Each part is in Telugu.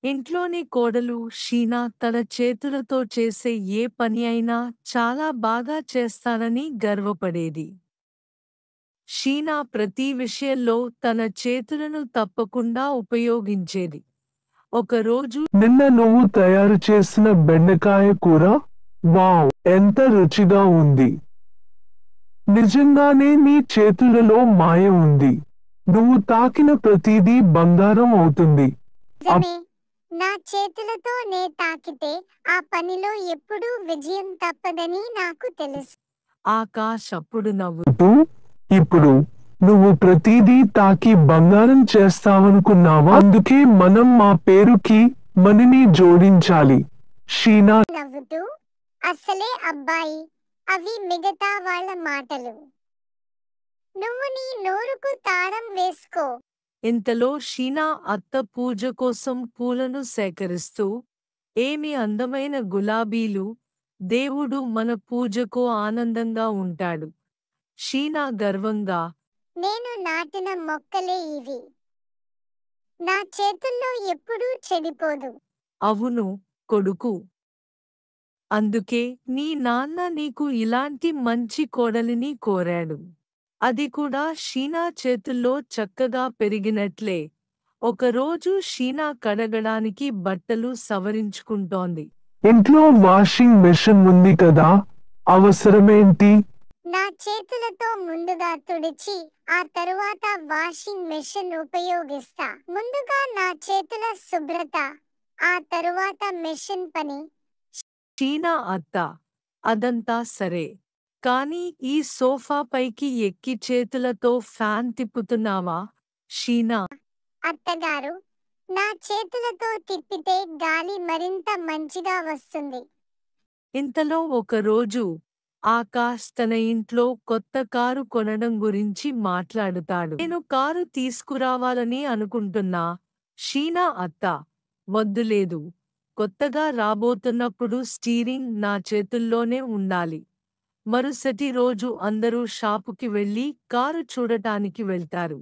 ఇంట్లోని కోడలు షీనా తన చేతులతో చేసే ఏ పని అయినా చాలా బాగా చేస్తానని గర్వపడేది. షీనా ప్రతి విషయంలో తన చేతులను తప్పకుండా ఉపయోగించేది. ఒకరోజు నిన్న నువ్వు తయారు చేసిన బెండకాయ కూర వావ్ ఎంత రుచిగా ఉంది. నిజంగానే నీ చేతులలో మాయ ఉంది. నువ్వు తాకిన ప్రతిదీ బంగారం అవుతుంది. నిజమే. నా చేతులతో నే తాకితే ఆ పనిలో ఎప్పుడూ విజయం తప్పదని నాకు తెలుసు. ఆకాష్ అప్పుడు అప్పుడు ఇప్పుడు నువ్వు ప్రతిదీ తాకి బంగారం చేస్తావనుకున్నావా? అందుకే మనం మా పేరుకి మనిని జోడించాలి. షీనా నవ్వుతూ, అసలే అబ్బాయి, అవి మిగతా వాళ్ళ మాటలు. నువ్వు నీ నోరుకు తాళం వేసుకో. ఇంతలో షీనా అత్త పూజ కోసం పూలను సేకరిస్తూ, ఏమి అందమైన గులాబీలు, దేవుడు మన పూజకు ఆనందంగా ఉంటాడు. షీనా గర్వంగా, నేను నాటిన మొక్కలే ఇవి. నా చేతుల్లో ఎప్పుడూ చెడిపోదు. అవును, కొడుకు. అందుకే నీ నాన్న నీకు ఇలాంటి మంచి కోడలిని కోరాడు. అది కూడా షీనా చేతుల్లో చక్కగా పెరిగినట్లే. ఒకరోజు షీనా కడగడానికి బట్టలు సవరించుకుంటోంది. ఇంట్లో వాషింగ్ మెషిన్ ఉంది కదా, అవసరమేంటి? నా చేతులతో ముందుగా తుడిచి ఆ తరువాత వాషింగ్ మెషిన్ ఉపయోగిస్తా. ముందుగా నా చేతుల శుభ్రత, ఆ తరువాత మెషిన్ పని. షీనా అత్త, అదంతా సరే. కానీ ఈ సోఫా పైకి ఎక్కి చేతులతో ఫ్యాన్ తిప్పుతున్నావా? షీనా, అత్తగారు, నా చేతులతో తిప్పితే గాలి మరింత మంచిగా వస్తుంది. ఇంతలో ఒకరోజు ఆకాష్ తన ఇంట్లో కొత్త కారు కొనడం గురించి మాట్లాడుతాడు. నేను కారు తీసుకురావాలని అనుకుంటున్నా. షీనా అత్త, వద్దులేదు. కొత్తగా రాబోతున్నప్పుడు స్టీరింగ్ నా చేతుల్లోనే ఉండాలి. మరుసటి రోజు అందరూ షాపుకి వెళ్లి కారు చూడటానికి వెళ్తారు.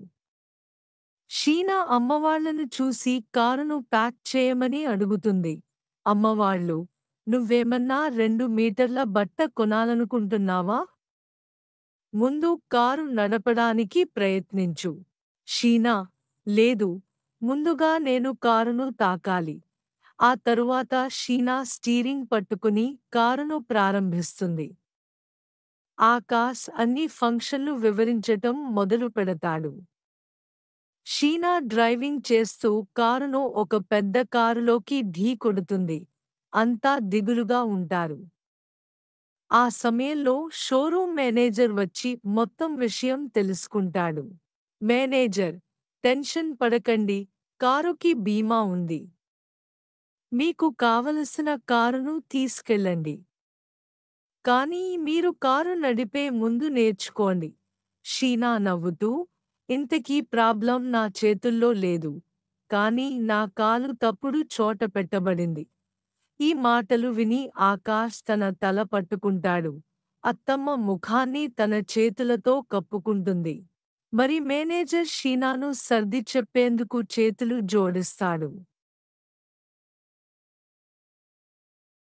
షీనా అమ్మవాళ్లను చూసి కారును ప్యాక్ చేయమని అడుగుతుంది. అమ్మవాళ్లు, నువ్వేమన్నా 2 మీటర్ల బట్ట కొనాలనుకుంటున్నావా? ముందు కారు నడపడానికి ప్రయత్నించు. షీనా, లేదు, ముందుగా నేను కారును తాకాలి. ఆ తరువాత షీనా స్టీరింగ్ పట్టుకుని కారును ప్రారంభిస్తుంది. ఆకాష్ అన్ని ఫంక్షన్లు వివరించటం మొదలు పెడతాడు. షీనా డ్రైవింగ్ చేస్తూ కారును ఒక పెద్ద కారులోకి ఢీ కొడుతుంది. అంతా దిగులుగా ఉంటారు. ఆ సమయంలో షోరూమ్ మేనేజర్ వచ్చి మొత్తం విషయం తెలుసుకుంటాడు. మేనేజర్, టెన్షన్ పడకండి, కారుకి బీమా ఉంది. మీకు కావలసిన కారును తీసుకెళ్ళండి. కానీ మీరు కారు నడిపే ముందు నేర్చుకోండి. షీనా నవ్వుతూ, ఇంతకీ ప్రాబ్లం నా చేతుల్లో లేదు. కానీ నా కాలు తప్పుడు చోట పెట్టబడింది. ఈ మాటలు విని ఆకాష్ తన తల పట్టుకుంటాడు. అత్తమ్మ ముఖాన్ని తన చేతులతో కప్పుకుంటుంది. మరి మేనేజర్ షీనాను సర్ది చెప్పేందుకు చేతులు జోడిస్తాడు.